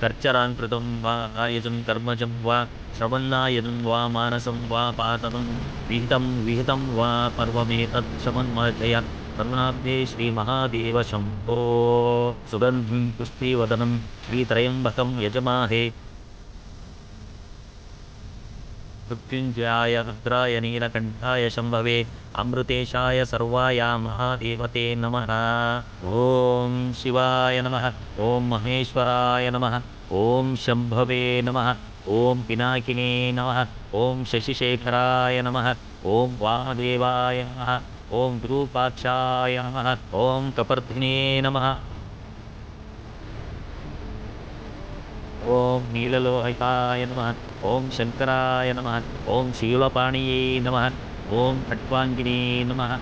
कर्चरान् कृतं वा आयजं कर्मजं वा श्रवन्नायजं वा मानसं वा पातनं विहितं वा पर्वमेतत् शमन्मर्जय करुणाब्धे श्रीमहादेव शम्भो सुगन्धिं पुष्टिवदनं श्रीत्रयम्बकं यजमाहे मृत्युञ्जयाय रुद्राय नीलकण्ठाय शम्भवे अमृतेशाय सर्वाय महादेवते नमः। ॐ शिवाय नमः। ॐ महेश्वराय नमः। ॐ शम्भवे नमः। ॐ पिनाकिने नमः। ॐ शशिशेखराय नमः। ॐ वामदेवाय नमः। ॐ विरूपाक्षाय नमः। ॐ कपर्धिने नमः। ओम नीललोहिताय नमः। ओम शंकराय नमः। ओम शीलपाणिये नमः। ओम खट्वांगिने नमः।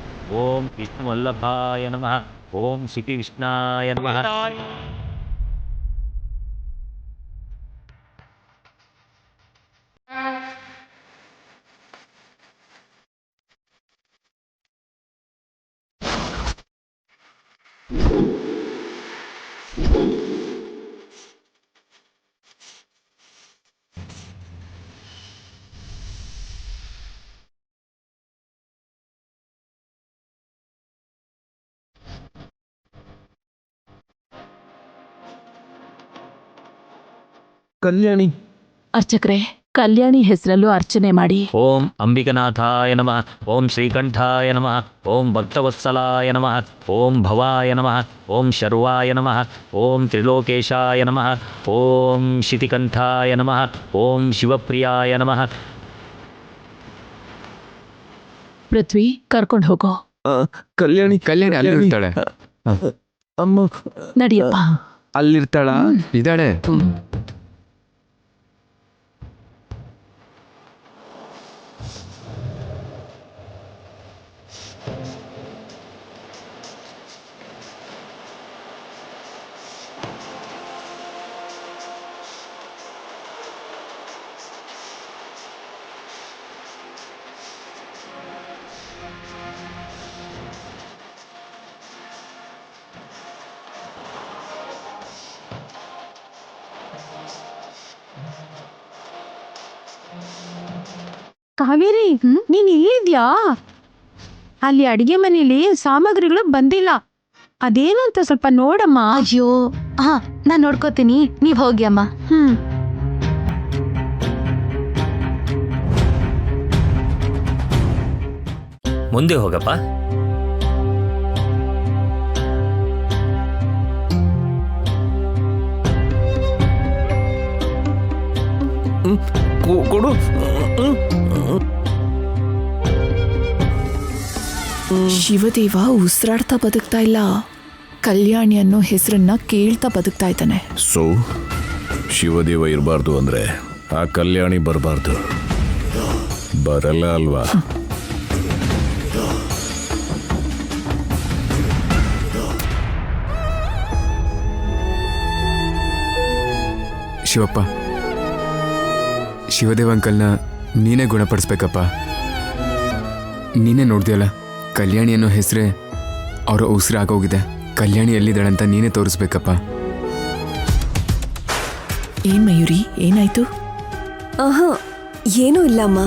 ओम विष्णुवल्लभाय नमः। ओम श्रीकृष्णाय नमः। ಕಲ್ಯಾಣಿ ಅರ್ಚಕ್ರೆ, ಕಲ್ಯಾಣಿ ಹೆಸರಲ್ಲೂ ಅರ್ಚನೆ ಮಾಡಿ. ಓಂ ಅಂಬಿಕನಾಥಾಯ ನಮಃ. ಓಂ ಶ್ರೀಕಂಠಾಯ ನಮಃ. ಓಂ ಭಕ್ತವತ್ಸಲಾಯ ನಮಃ. ಓಂ ಭವಾಯ ನಮಃ. ಓಂ ಶರ್ವಾಯ ನಮಃ. ಓಂ ತ್ರಿಲೋಕೇಶಾಯ ನಮಃ. ಓಂ ಶಿತಿಕಂಠಾಯ ನಮಃ. ಓಂ ಶಿವಪ್ರಿಯಾಯ ನಮಃ. ಪೃಥ್ವಿ, ಕರ್ಕೊಂಡು ಹೋಗೋ. ಕಲ್ಯಾಣಿ ಅಲ್ಲಿರ್ತಾಳೆ. ಅಮ್ಮ ನಡಿಯಪ್ಪ. ಅಲ್ಲಿರ್ತಾಳ ಇದ್ದಾಳೆ. ಕಾವೇರಿ, ನೀನ್ ಇಲ್ಲಿದ್ಯಾ? ಅಲ್ಲಿ ಅಡಿಗೆ ಮನೇಲಿ ಸಾಮಗ್ರಿಗಳು ಬಂದಿಲ್ಲ, ಅದೇನು ಅಂತ ಸ್ವಲ್ಪ ನೋಡಮ್ಮ. ಅಯ್ಯೋ, ಹಾ, ನಾನ್ ನೋಡ್ಕೋತೀನಿ, ನೀವ್ ಹೋಗಿ ಅಮ್ಮ. ಮುಂದೆ ಹೋಗಪ್ಪ. ಕೊಡು. ಶಿವದೇವ ಉಸಿರಾಡ್ತಾ ಬದುಕ್ತಾ ಇಲ್ಲ, ಕಲ್ಯಾಣಿ ಅನ್ನೋ ಹೆಸರನ್ನ ಕೇಳ್ತಾ ಬದುಕ್ತಾ ಇದ್ದಾನೆ. ಸೊ ಶಿವದೇವ ಇರಬಾರ್ದು ಅಂದ್ರೆ ಆ ಕಲ್ಯಾಣಿ ಬರಬಾರ್ದು. ಬರಲ್ಲ ಅಲ್ವಾ? ಶಿವಪ್ಪ, ಶಿವದೇವ ಅಂಕಲ್ನ ನೀನೇ ಗುಣಪಡಿಸ್ಬೇಕಪ್ಪ. ನೀನೇ ನೋಡ್ದೆಯಲ್ಲ, ಕಲ್ಯಾಣಿ ಅನ್ನೋ ಹೆಸರೇ ಅವರ ಉಸಿರಾಗೋಗಿದೆ. ಕಲ್ಯಾಣಿ ಎಲ್ಲಿದ್ದಾಳಂತ ನೀನೇ ತೋರಿಸ್ಬೇಕಪ್ಪ. ಏನ್ ಮಯೂರಿ, ಏನಾಯ್ತು? ಆಹಾ, ಏನೂ ಇಲ್ಲಮ್ಮ.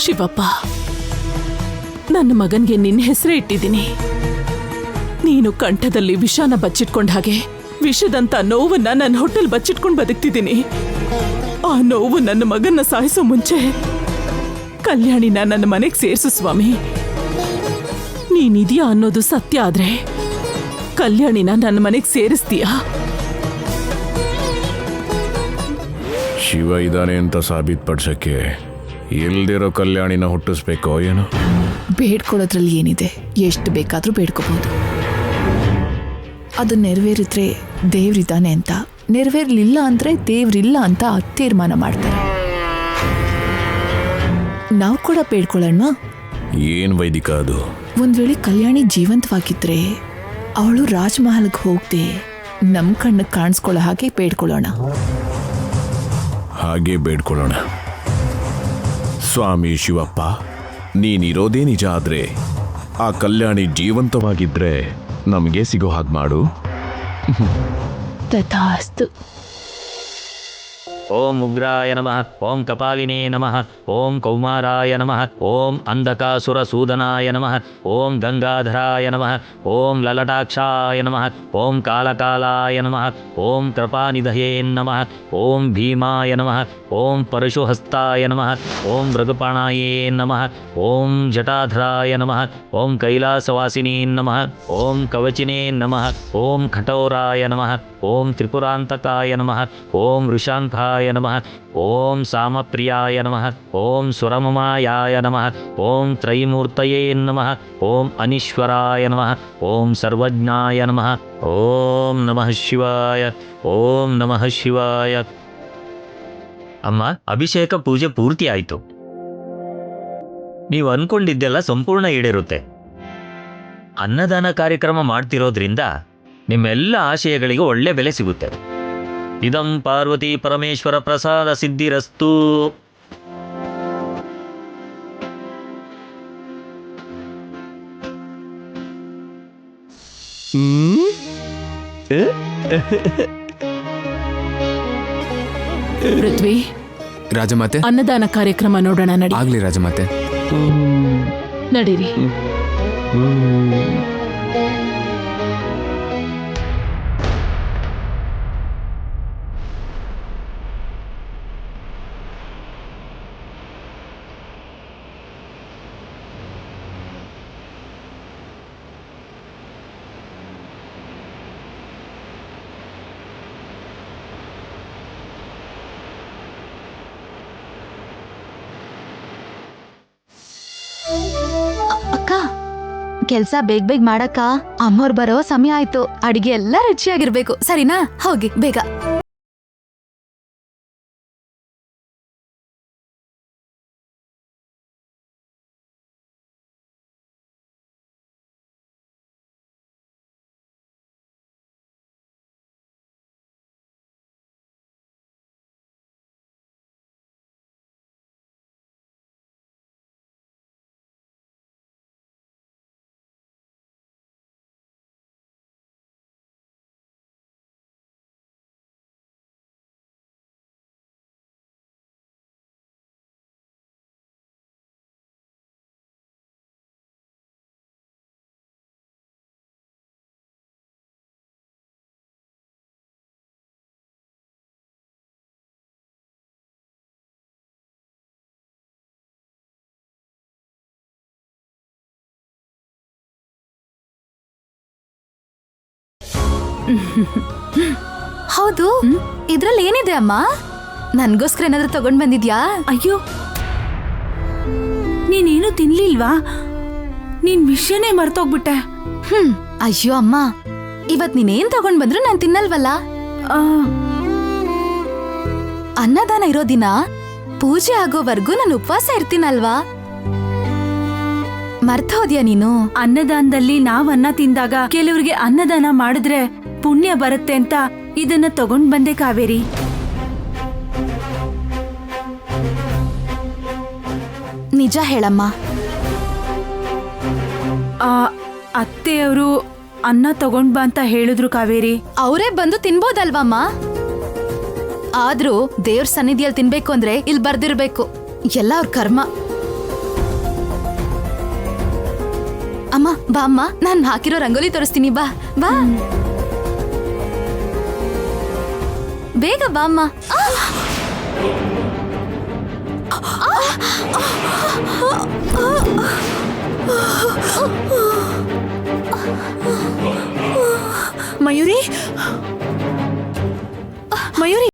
ಶಿವಪ್ಪ, ನನ್ನ ಮಗನ್ಗೆ ನಿನ್ನ ಹೆಸರೇ ಇಟ್ಟಿದ್ದೀನಿ. ನೀನು ಕಂಠದಲ್ಲಿ ವಿಷಾನ ಬಚ್ಚಿಟ್ಕೊಂಡ ಹಾಗೆ ವಿಷದಂತ ನೋವನ್ನ ನನ್ನ ಹೊಟ್ಟೆಲ್ ಬಚ್ಚಿಟ್ಕೊಂಡು ಬದುಕ್ತಿದ್ದೀನಿ. ಆ ನೋವು ನನ್ನ ಮಗನ್ನ ಸಾಯಿಸೋ ಮುಂಚೆ ಕಲ್ಯಾಣಿನ ನನ್ನ ಮನೆಗೆ ಸೇರಿಸು ಸ್ವಾಮಿ. ನೀನಿದೆಯಾ ಅನ್ನೋದು ಸತ್ಯ ಆದ್ರೆ ಕಲ್ಯಾಣಿನ ನನ್ನ ಮನೆಗೆ ಸೇರಿಸ್ತೀಯಾ? ಶಿವ ಇದ್ದಾನೆ ಅಂತ ಸಾಬೀತ್ಪಡ್ಸಕ್ಕೆ ಇಲ್ದಿರೋ ಕಲ್ಯಾಣಿನ ಹುಟ್ಟಿಸ್ಬೇಕೋ ಏನೋ. ಬೇಡ್ಕೊಳ್ಳೋದ್ರಲ್ಲಿ ಏನಿದೆ, ಎಷ್ಟು ಬೇಕಾದ್ರೂ ಬೇಡ್ಕೋಬಹುದು. ಅದು ನೆರವೇರಿದ್ರೆ ದೇವ್ರಿದ್ದಾನೆ ಅಂತ, ನೆರವೇರ್ಲಿಲ್ಲ ಅಂದ್ರೆ ದೇವ್ರಿಲ್ಲ ಅಂತ ತೀರ್ಮಾನ ಮಾಡ್ತಾರೆ. ನಾವು ಕೂಡ ಬೇಡ್ಕೊಳ್ಳೋಣ. ಏನ್ ವೈದಿಕ ಅದು? ಒಂದ್ ವೇಳೆ ಕಲ್ಯಾಣಿ ಜೀವಂತವಾಗಿದ್ರೆ ಅವಳು ರಾಜಮಹಲ್ಗೆ ಹೋಗದೆ ನಮ್ ಕಣ್ಣಿಗೆ ಕಾಣಿಸ್ಕೊಳ್ಳೋ ಹಾಗೆ ಬೇಡ್ಕೊಳ್ಳೋಣ. ಹಾಗೆ ಬೇಡ್ಕೊಳ್ಳೋಣ. ಸ್ವಾಮಿ ಶಿವಪ್ಪ, ನೀನಿರೋದೇ ನಿಜ ಆದ್ರೆ ಆ ಕಲ್ಯಾಣಿ ಜೀವಂತವಾಗಿದ್ರೆ ನಮಗೆ ಸಿಗೋ ಹಾಗೆ ಮಾಡು. ತಥಾಸ್ತು. ಓಂ ಉಗ್ರಾಯ ನಮಃ. ಓಂ ಕಪಾಲಿನೇ ನಮಃ. ಓಂ ಕೌಮಾರಾಯ ನಮಃ. ಓಂ ಅಂಧಕಾಸುರಸೂದನಾಯ ನಮಃ. ಓಂ ಗಂಗಾಧರಾಯ ನಮಃ. ಓಂ ಲಲಟಾಕ್ಷಾಯ ನಮಃ. ಓಂ ಕಾಲಕಾಲಾಯ ನಮಃ. ಓಂ ಕೃಪಾನಿಧಯೇ ನಮಃ. ಓಂ ಭೀಮಾಯ ನಮಃ. ಓಂ ಪರಶುಹಸ್ತಾಯ ನಮಃ. ಓಂ ಮೃಗಪಾಣಾಯೇ ನಮಃ. ಓಂ ಜಟಾಧರಾಯ ನಮಃ. ಓಂ ಕೈಲಾಸವಾಸಿನೇ ನಮಃ. ಓಂ ಕವಚಿನೇ ನಮಃ. ಓಂ ಕಠೋರಾಯ ನಮಃ. ಓಂ ತ್ರಿಪುರಾಂತಕಾಯ ನಮಃ. ಓಂ ಋಷಾಂಕಾಯ ನಮಃ. ಓಂ ಸಾಮಪ್ರಿಯಾಯ ನಮಃ. ಓಂ ಸುರಮಮಾಯಾಯ ನಮಃ. ಓಂ ತ್ರೈಮೂರ್ತಯೇ ನಮಃ. ಓಂ ಅನೀಶ್ವರಾಯ ನಮಃ. ಓಂ ಸರ್ವಜ್ಞಾಯ ನಮಃ. ಓಂ ನಮಃ ಶಿವಾಯ. ಓಂ ನಮಃ ಶಿವಾಯ. ಅಮ್ಮ, ಅಭಿಷೇಕ ಪೂಜೆ ಪೂರ್ತಿ ಆಯಿತು. ನೀವು ಅನ್ಕೊಂಡಿದ್ದೆಲ್ಲ ಸಂಪೂರ್ಣ ಈಡೇರುತ್ತೆ. ಅನ್ನದಾನ ಕಾರ್ಯಕ್ರಮ ಮಾಡ್ತಿರೋದ್ರಿಂದ ನಿಮ್ಮೆಲ್ಲ ಆಶಯಗಳಿಗೆ ಒಳ್ಳೆ ಬೆಲೆ ಸಿಗುತ್ತೆ. ಇದಂ ಪಾರ್ವತಿ ಪರಮೇಶ್ವರ ಪ್ರಸಾದ ಸಿದ್ಧಿರಸ್ತು. ಪೃಥ್ವಿ, ರಾಜಮಾತೆ, ಅನ್ನದಾನ ಕಾರ್ಯಕ್ರಮ ನೋಡೋಣ. ನಡಿ. ಆಗ್ಲಿ ರಾಜಮಾತೆ. ನಡೀರಿ. ಅಕ್ಕ, ಕೆಲ್ಸ ಬೇಗ ಬೇಗ ಮಾಡಕ್ಕ. ಅಮ್ಮೋರ್ ಬರೋ ಸಮಯ ಆಯ್ತು. ಅಡಿಗೆ ಎಲ್ಲ ರುಚಿಯಾಗಿರ್ಬೇಕು, ಸರಿನಾ? ಹೋಗಿ ಬೇಗ. ಹೌದು, ಇದ್ರಲ್ಲಿ ಏನಿದೆ ಅಮ್ಮ? ನನ್ಗೋಸ್ಕರ ಏನಾದ್ರೂ ತಗೊಂಡ್ ಬಂದಿದ್ಯಾ? ಅಯ್ಯೋ, ನೀನೇನು ತಿನ್ಲಿಲ್ವಾ? ನೀನ್ ವಿಷಯನೇ ಮರ್ತೋಗ್ಬಿಟ್ಟೆ. ಅಯ್ಯೋ ಅಮ್ಮ, ಇವತ್ ನೀನೇನ್ ತಗೊಂಡ್ ಬಂದ್ರು ನಾನ್ ತಿನ್ನಲ್ವಲ್ಲ. ಅನ್ನದಾನ ಇರೋ ದಿನ ಪೂಜೆ ಆಗೋವರ್ಗೂ ನಾನು ಉಪವಾಸ ಇರ್ತೀನಲ್ವಾ? ಮರ್ತೋದ್ಯಾ ನೀನು? ಅನ್ನದಾನದಲ್ಲಿ ನಾವ್ ಅನ್ನ ತಿಂದಾಗ ಕೆಲವರಿಗೆ ಅನ್ನದಾನ ಮಾಡಿದ್ರೆ ಪುಣ್ಯ ಬರುತ್ತೆ ಅಂತ ಇದನ್ನ ತಗೊಂಡ್ ಬಂದೆ ಕಾವೇರಿ. ನಿಜ ಹೇಳಮ್ಮ. ಅತ್ತೆಯವರು ಅನ್ನ ತಗೊಂಡ್ ಬಾ ಅಂತ ಹೇಳಿದ್ರು ಕಾವೇರಿ. ಅವರೇ ಬಂದು ತಿನ್ಬೋದಲ್ವಮ್ಮ? ಆದ್ರೂ ದೇವ್ರ ಸನ್ನಿಧಿಯಲ್ಲಿ ತಿನ್ಬೇಕು ಅಂದ್ರೆ ಇಲ್ಲಿ ಬರ್ದಿರ್ಬೇಕು. ಎಲ್ಲ ಅವ್ರ ಕರ್ಮ. ಅಮ್ಮ ಬಾ ಅಮ್ಮ, ನಾನ್ ಹಾಕಿರೋ ರಂಗೋಲಿ ತೋರಿಸ್ತೀನಿ. ಬಾ ಬಾ, ಬೇಗ ಬಾ ಅಮ್ಮ. ಮಯೂರಿ, ಮಯೂರಿ,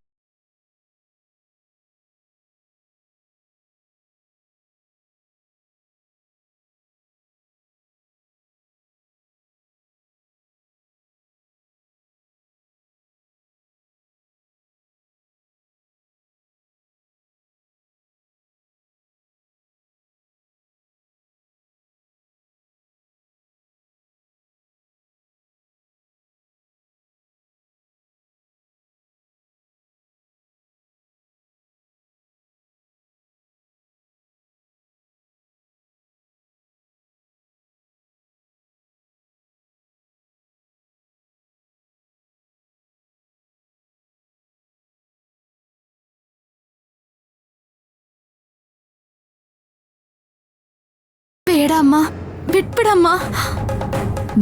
ಬೇಡ ಅಮ್ಮ, ಬಿಟ್ಬಿಡಮ್ಮ.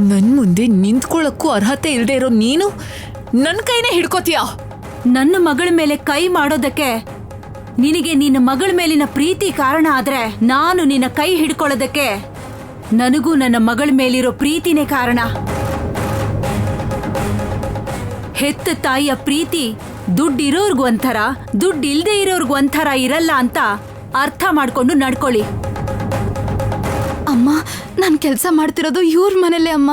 ನನ್ ಮುಂದೆ ನಿಂತ್ಕೊಳ್ಳಕ್ಕೂ ಅರ್ಹತೆ ಇಲ್ದೇ ಇರೋ ನೀನು ನನ್ ಕೈನೇ ಹಿಡ್ಕೋತೀಯ. ನನ್ನ ಮಗಳ ಮೇಲೆ ಕೈ ಮಾಡೋದಕ್ಕೆ ನಿನಗೆ ನಿನ್ನ ಮಗಳ ಮೇಲಿನ ಪ್ರೀತಿ ಕಾರಣ ಆದ್ರೆ, ನಾನು ನಿನ್ನ ಕೈ ಹಿಡ್ಕೊಳ್ಳೋದಕ್ಕೆ ನನಗೂ ನನ್ನ ಮಗಳ ಮೇಲಿರೋ ಪ್ರೀತಿನೇ ಕಾರಣ. ಹೆತ್ತ ತಾಯಿಯ ಪ್ರೀತಿ ದುಡ್ಡಿರೋರ್ಗೂ ಒಂಥರ, ದುಡ್ಡು ಇಲ್ದೇ ಇರೋರ್ಗೂ ಒಂಥರ ಇರಲ್ಲ ಅಂತ ಅರ್ಥ ಮಾಡ್ಕೊಂಡು ನಡ್ಕೊಳ್ಳಿ. ಅಮ್ಮ, ನಾನ್ ಕೆಲ್ಸ ಮಾಡ್ತಿರೋದು ಇವ್ರ ಮನೇಲೆ ಅಮ್ಮ.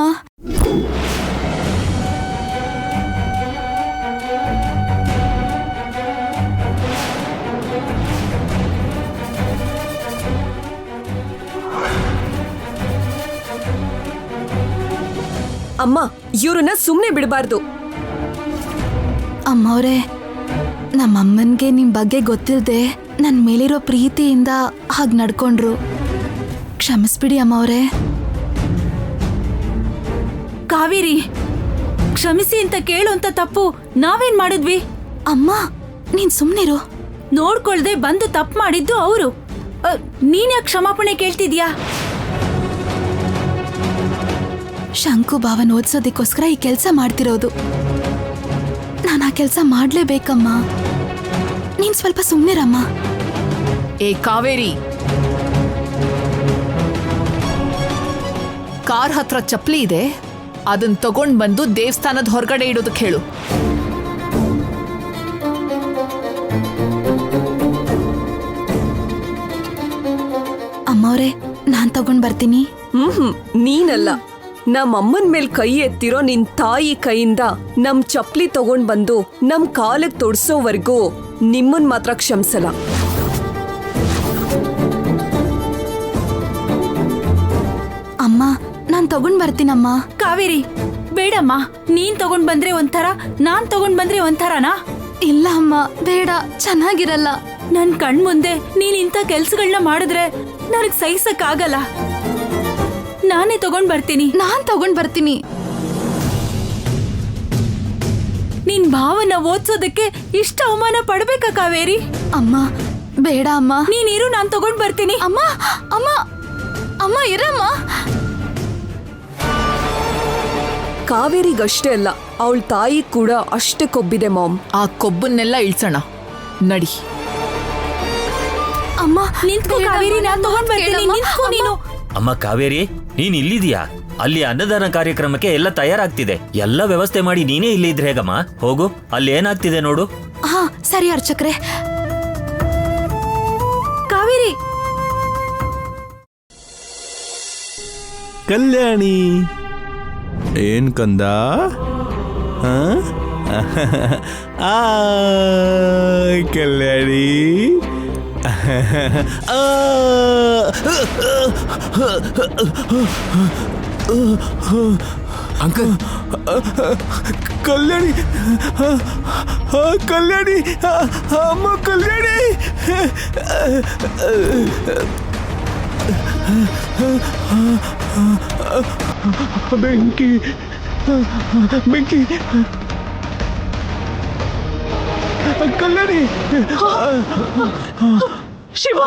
ಅಮ್ಮ, ಇವ್ರನ್ನ ಸುಮ್ನೆ ಬಿಡಬಾರ್ದು. ಅಮ್ಮವ್ರೆ, ನಮ್ಮಮ್ಮನ್ಗೆ ನಿಮ್ ಬಗ್ಗೆ ಗೊತ್ತಿಲ್ದೆ ನನ್ ಮೇಲಿರೋ ಪ್ರೀತಿಯಿಂದ ಹಾಗೆ ನಡ್ಕೊಂಡ್ರು. ಕ್ಷಮಿಸ್ಬಿಡಿ ಅಮ್ಮವ್ರೆ. ಕಾವೇರಿ, ಕ್ಷಮಿಸಿ ಅಂತ ಕೇಳುವಂತ ತಪ್ಪು ನಾವೇನ್ ಮಾಡಿದ್ವಿ? ಅಮ್ಮ, ನೀನ್ ಸುಮ್ನಿರು. ನೋಡ್ಕೊಳ್ದೆ ಬಂದು ತಪ್ಪು ಮಾಡಿದ್ದು ಅವರು. ನೀನ್ಯಾಕೆ ಕ್ಷಮಾಪಣೆ ಕೇಳ್ತಿದ್ಯಾ? ಶಂಕು ಭಾವನ್ ಓದ್ಸೋದಕ್ಕೋಸ್ಕರ ಈ ಕೆಲ್ಸ ಮಾಡ್ತಿರೋದು. ನಾನು ಆ ಕೆಲ್ಸ ಮಾಡ್ಲೇಬೇಕಮ್ಮ. ನೀನ್ ಸ್ವಲ್ಪ ಸುಮ್ನಿರಮ್ಮ. ಏ ಕಾವೇರಿ, ಕಾರ್ ಹತ್ರ ಚಪ್ಲಿ ಇದೆ, ಅದನ್ನ ತಗೊಂಡ್ ಬಂದು ದೇವಸ್ಥಾನದ ಹೊರಗಡೆ ಇಡೋದಕ್ಕೆ ಹೇಳು. ಅಮ್ಮವ್ರೆ, ನಾನ್ ತಗೊಂಡ್ ಬರ್ತೀನಿ. ನೀನಲ್ಲ, ನಮ್ಮಮ್ಮನ್ ಮೇಲ್ ಕೈ ಎತ್ತಿರೋ ನಿನ್ ತಾಯಿ ಕೈಯಿಂದ ನಮ್ ಚಪ್ಲಿ ತಗೊಂಡ್ ಬಂದು ನಮ್ ಕಾಲಕ್ ತೊಡ್ಸೋವರ್ಗೂ ನಿಮ್ಮನ್ ಮಾತ್ರ ಕ್ಷಮಿಸಲ್ಲ. ಅಮ್ಮ, ನಾನ್ ತಗೊಂಡ್ ಬರ್ತೀನಮ್ಮ. ಕಾವೇರಿ, ಬೇಡಮ್ಮ. ನೀನ್ ತಗೊಂಡ್ ಬಂದ್ರೆ ಒಂಥರ, ನಾನ್ ತಗೊಂಡ್ ಬಂದ್ರೆ ಒಂಥರನಾ? ಇಲ್ಲ ಅಮ್ಮ, ಬೇಡ, ಚೆನ್ನಾಗಿರಲ್ಲ. ನನ್ ಕಣ್ ಮುಂದೆ ನೀನ್ ಇಂಥ ಕೆಲ್ಸಗಳನ್ನ ಮಾಡಿದ್ರೆ ನನಗ್ ಸಹಿಸಕ್ಕಾಗಲ್ಲ. ನಾನೇ ತಗೊಂಡ್ ಬರ್ತೀನಿ. ನಾನ್ ತಗೊಂಡ್ ಬರ್ತೀನಿ. ನಿನ್ ಭಾವನ ಓದ್ಸೋದಕ್ಕೆ ಇಷ್ಟ ಅವಮಾನ ಪಡ್ಬೇಕಾ ಕಾವೇರಿ? ಅಮ್ಮ, ಬೇಡ ಅಮ್ಮ. ನೀನಿರು, ನಾನ್ ತಗೊಂಡ್ ಬರ್ತೀನಿ. ಅಮ್ಮ, ಅಮ್ಮ, ಅಮ್ಮ ಇರಮ್ಮ. ಕಾವೇರಿಗಷ್ಟೇ ಅಲ್ಲ, ಅವಳ ತಾಯಿ ಕೂಡ ಅಷ್ಟೇ ಕೊಬ್ಬಿದೆ ಮಾಮ್. ಆ ಕೊಬ್ಬನ್ನೆಲ್ಲ ಇಳ್ಸೋಣ, ನಡಿ. ಅಮ್ಮ, ನಿಂತ್ಕೋ ಕಾವೇರಿ, ನಾನ್ ತಗೊಂಡ್ ಬರ್ತೀನಿ. ನಿಂತ್ಕೋ ನೀನು. ಅಮ್ಮ ಕಾವೇರಿ, ನೀನ್ ಇಲ್ಲಿದ್ಯಾ? ಅಲ್ಲಿ ಅನ್ನದಾನ ಕಾರ್ಯಕ್ರಮಕ್ಕೆ ಎಲ್ಲ ತಯಾರಾಗ್ತಿದೆ. ಎಲ್ಲ ವ್ಯವಸ್ಥೆ ಮಾಡಿ ನೀನೇ ಇಲ್ಲಿ ಇದ್ರೆ ಹೇಗಮ್ಮ? ಹೋಗು, ಅಲ್ಲಿ ಏನಾಗ್ತಿದೆ ನೋಡು. ಹಾ ಸರಿ ಅರ್ಚಕ್ರೆ. ಕಾವೇರಿ, ಕಲ್ಯಾಣಿ ಏನ್ ಕಂದ? ಆ ಕಲ್ಯಾಣಿ, ಅಂಕಲ್, ಕಲ್ಯಾಣಿ, ಕಲ್ಯಾಣಿ, ಅಮ್ಮ ಕಲ್ಯಾಣಿ. ಬೆಂಕಿ, ಬೆಂಕಿ, ಕಲ್ಯಾಣಿ. ಶಿವ,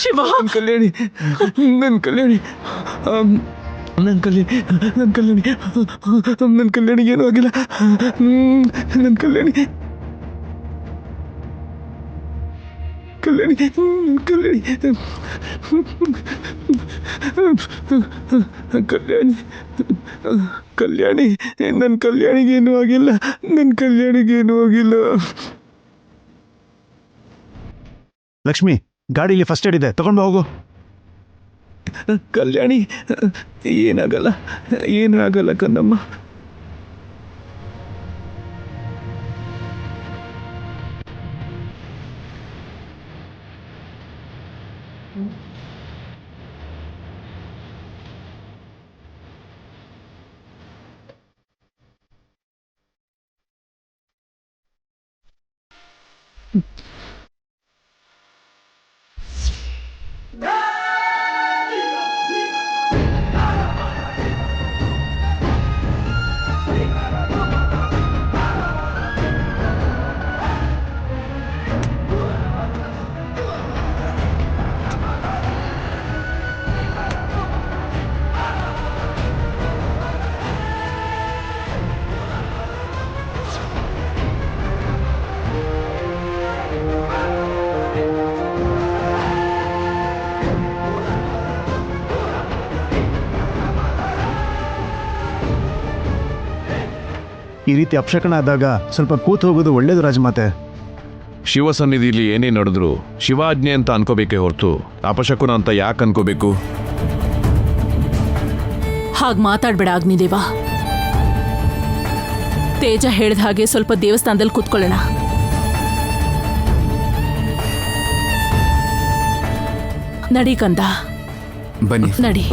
ಶಿವ, ನನ್ ಕಲ್ಯಾಣಿ, ನನ್ ಕಲ್ಯಾಣಿ, ನನ್ ಕಲ್ಯಾಣಿ, ನನ್ ಕಲ್ಯಾಣಿ, ನನ್ ಕಲ್ಯಾಣಿಗೆ ಏನೂ ಆಗಿಲ್ಲ. ನನ್ ಕಲ್ಯಾಣಿ, ಕಲ್ಯಾಣಿ, ಕಲ್ಯಾಣಿ, ಕಲ್ಯಾಣಿ, ಕಲ್ಯಾಣಿ, ನನ್ನ ಕಲ್ಯಾಣಿಗೇನೂ ಆಗಿಲ್ಲ. ನನ್ನ ಕಲ್ಯಾಣಿಗೇನೂ ಆಗಿಲ್ಲ. ಲಕ್ಷ್ಮಿ, ಗಾಡೀಲಿ ಫಸ್ಟ್ ಏಡ್ ಇದೆ, ತಗೊಂಡು ಹೋಗು. ಕಲ್ಯಾಣಿ, ಏನಾಗಲ್ಲ, ಏನೂ ಆಗಲ್ಲ ಕಣ್ಣಮ್ಮ. ಈ ರೀತಿ ಅಪಶಕನ ಆದಾಗ ಸ್ವಲ್ಪ ಕೂತು ಹೋಗೋದು ಒಳ್ಳೇದು ರಾಜಮಾತೆ. ಶಿವ ಸನ್ನಿಧಿಲಿ ಏನೇ ನಡೆದ್ರು ಶಿವಾಜ್ಞೆ ಅಂತ ಅನ್ಕೋಬೇಕೇ ಹೊರತು ಅಪಶಕುನ ಅಂತ ಯಾಕೆ ಅನ್ಕೋಬೇಕು? ಹಾಗೆ ಮಾತಾಡ್ಬೇಡ ಅಗ್ನಿದೇವ. ತೇಜ ಹೇಳ್ದ ಹಾಗೆ ಸ್ವಲ್ಪ ದೇವಸ್ಥಾನದಲ್ಲಿ ಕೂತ್ಕೊಳ್ಳೋಣ. ನಡಿ ಕಂದ, ಬನ್ನಿ. ನಡಿ.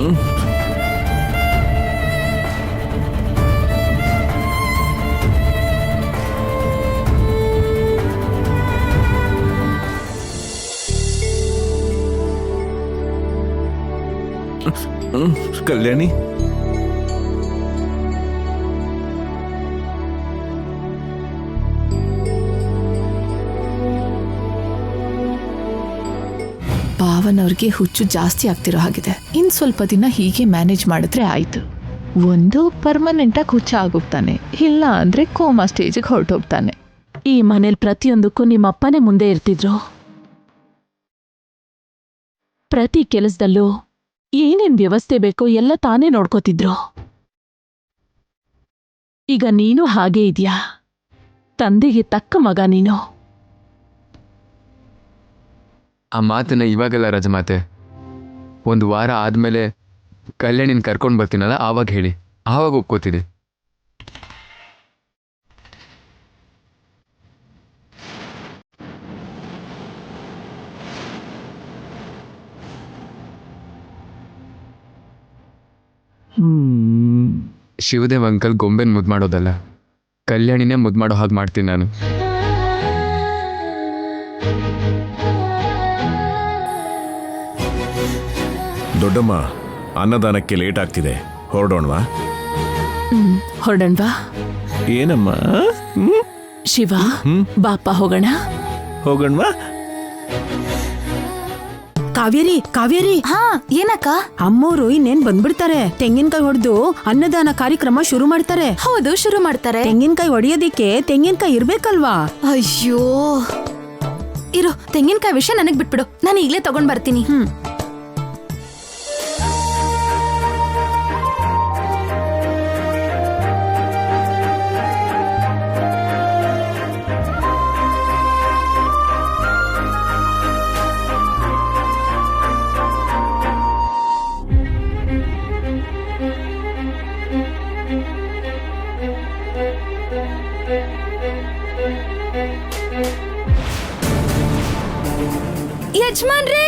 ಕಲ್ಯಾಣಿ, ಭಾವನವ್ರಿಗೆ ಹುಚ್ಚು ಜಾಸ್ತಿ ಆಗ್ತಿರೋ ಹಾಗಿದೆ. ಇನ್ ಸ್ವಲ್ಪ ದಿನ ಹೀಗೆ ಮ್ಯಾನೇಜ್ ಮಾಡಿದ್ರೆ ಆಯ್ತು. ಒಂದು ಪರ್ಮನೆಂಟಾಗಿ ಹುಚ್ಚ ಆಗೋಗ್ತಾನೆ, ಇಲ್ಲ ಅಂದ್ರೆ ಕೋಮಾ ಸ್ಟೇಜಿಗೆ ಹೊರಟೋಗ್ತಾನೆ. ಈ ಮನೇಲಿ ಪ್ರತಿಯೊಂದಕ್ಕೂ ನಿಮ್ಮಪ್ಪನೇ ಮುಂದೆ ಇರ್ತಿದ್ರು. ಪ್ರತಿ ಕೆಲಸದಲ್ಲೂ ಏನೇನ್ ವ್ಯವಸ್ಥೆ ಬೇಕೋ ಎಲ್ಲ ತಾನೇ ನೋಡ್ಕೋತಿದ್ರು. ಈಗ ನೀನು ಹಾಗೇ ಇದೆಯಾ. ತಂದೆಗೆ ತಕ್ಕ ಮಗ ನೀನು. ಆ ಮಾತನ್ನ ಇವಾಗೆಲ್ಲ ರಾಜಮಾತೆ, ಒಂದು ವಾರ ಆದಮೇಲೆ ಕಲ್ಯಾಣಿನ ಕರ್ಕೊಂಡು ಬರ್ತೀನಲ್ಲ ಆವಾಗ ಹೇಳಿ, ಆವಾಗ ಒಪ್ಕೋತೀನಿ. ಶಿವದೇವ್ ಅಂಕಲ್ ಗೊಂಬೆನ ಮುದ್ದು ಮಾಡೋದಲ್ಲ, ಕಲ್ಯಾಣಿನೇ ಮುದ್ದು ಮಾಡೋ ಹಾಗೆ ಮಾಡ್ತೀನಿ ನಾನು. ದೊಡ್ಡಮ್ಮ, ಅನ್ನದಾನಕ್ಕೆ ಲೇಟ್ ಆಗ್ತಿದೆ, ಹೊರಡೋಣವಾ? ಹೊರಡಣ್ವಾ? ಏನಮ್ಮ? ಶಿವ, ಬಾಪ ಹೋಗೋಣ. ಹೋಗೋಣವಾ? ಕಾವೇರಿ, ಕಾವೇರಿ. ಹಾ, ಏನಕ್ಕ? ಅಮ್ಮೋರು ಇನ್ನೇನ್ ಬಂದ್ಬಿಡ್ತಾರೆ. ತೆಂಗಿನಕಾಯಿ ಹೊಡೆದು ಅನ್ನದಾನ ಕಾರ್ಯಕ್ರಮ ಶುರು ಮಾಡ್ತಾರೆ. ಹೌದು, ಶುರು ಮಾಡ್ತಾರೆ. ತೆಂಗಿನಕಾಯಿ ಹೊಡೆಯೋದಿಕ್ಕೆ ತೆಂಗಿನಕಾಯಿ ಇರ್ಬೇಕಲ್ವಾ? ಅಯ್ಯೋ, ಇರು, ತೆಂಗಿನಕಾಯಿ ವಿಷಯ ನನಗ್ ಬಿಟ್ಬಿಡು, ನಾನು ಈಗ್ಲೇ ತಗೊಂಡ್ ಬರ್ತೀನಿ. ಯಜಮಾನ್ರೇ,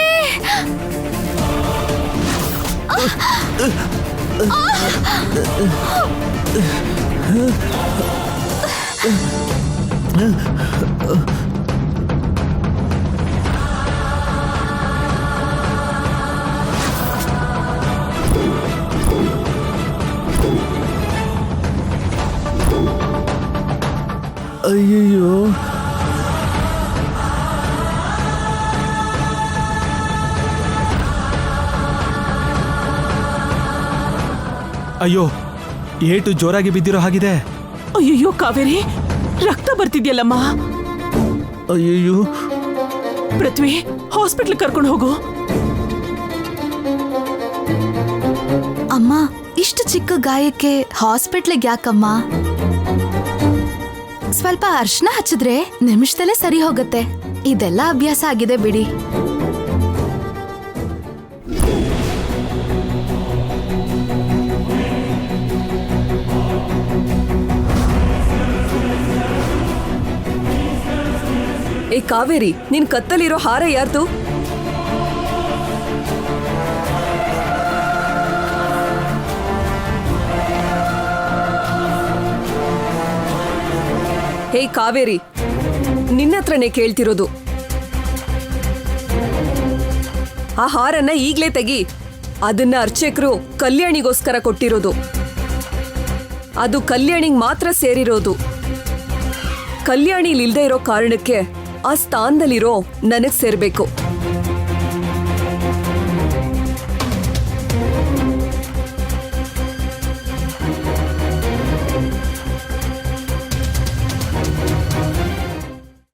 ಅಯ್ಯಯ್ಯೋ, ಅಯ್ಯೋ, ಏಟು ಜೋರಾಗಿ ಬಿದ್ದಿರೋ ಹಾಗಿದೆ. ಅಯ್ಯಯ್ಯೋ ಕಾವೇರಿ, ರಕ್ತ ಬರ್ತಿದ್ಯಲ್ಲಮ್ಮ. ಅಯ್ಯಯ್ಯೋ, ಪೃಥ್ವಿ, ಹಾಸ್ಪಿಟ್ಲ್ ಕರ್ಕೊಂಡು ಹೋಗು. ಅಮ್ಮ, ಇಷ್ಟು ಚಿಕ್ಕ ಗಾಯಕ್ಕೆ ಹಾಸ್ಪಿಟ್ಲಿಗೆ ಯಾಕಮ್ಮ? ಸ್ವಲ್ಪ ಅರ್ಶನ ಹಚ್ಚಿದ್ರೆ ನಿಮಿಷದಲ್ಲೇ ಸರಿ ಹೋಗುತ್ತೆ. ಇದೆಲ್ಲ ಅಭ್ಯಾಸ ಆಗಿದೆ ಬಿಡಿ. ಏ ಕಾವೇರಿ, ನಿನ್ ಕತ್ತಲಿರೋ ಹಾರ ಯಾರ್ದು? ಹೇ ಕಾವೇರಿ, ನಿನ್ನತ್ರನೇ ಕೇಳ್ತಿರೋದು. ಆ ಹಾರನ್ನ ಈಗ್ಲೇ ತೆಗಿ. ಅದನ್ನ ಅರ್ಚಕರು ಕಲ್ಯಾಣಿಗೋಸ್ಕರ ಕೊಟ್ಟಿರೋದು. ಅದು ಕಲ್ಯಾಣಿಗ್ ಮಾತ್ರ ಸೇರಿರೋದು. ಕಲ್ಯಾಣಿಲಿಲ್ದೇ ಇರೋ ಕಾರಣಕ್ಕೆ ಆ ಸ್ಥಾನದಲ್ಲಿರೋ ನನಗ್ ಸೇರ್ಬೇಕು.